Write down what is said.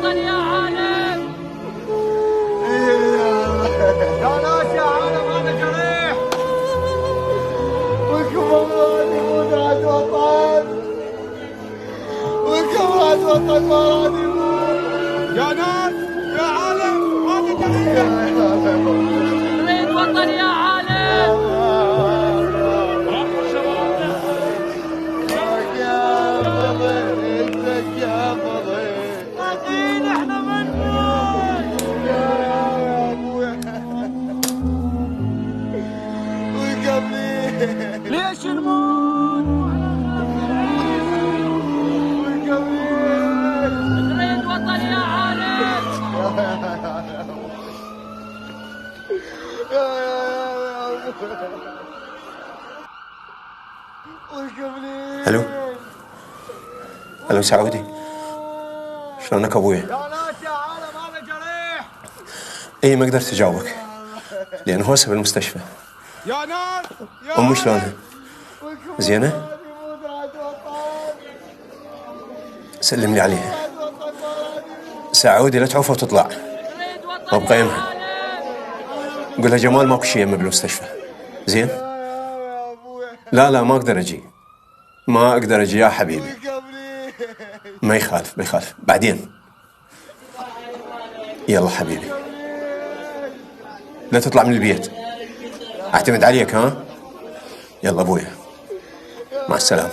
وطن يا عالم. يا ناس يا عالم انا جريح والكبرات يموت عند وطن والكبرات وطن ما راد يموت. يا ناس يا عالم انا جريح نريد وطن يا عالم. ليش نموت؟ نريد وطن يا عالم. الو الو سعودي، شلونك ابويا؟ يا ناس يا عالم انا جريح. اي ما قدرت اجاوبك لان هوسه بالمستشفى. يا ناس يا امي شلونها؟ زينه؟ سلم لي عليها. سعودي لا تعوف وتطلع ما بقيمها. قولها جمال ماكو شيء يمه بالمستشفى. زين؟ لا ما اقدر اجي، ما اقدر اجي يا حبيبي. ما يخالف ما يخالف، بعدين. يلا حبيبي لا تطلع من البيت، اعتمد عليك ها. يلا ابويا مع السلامه.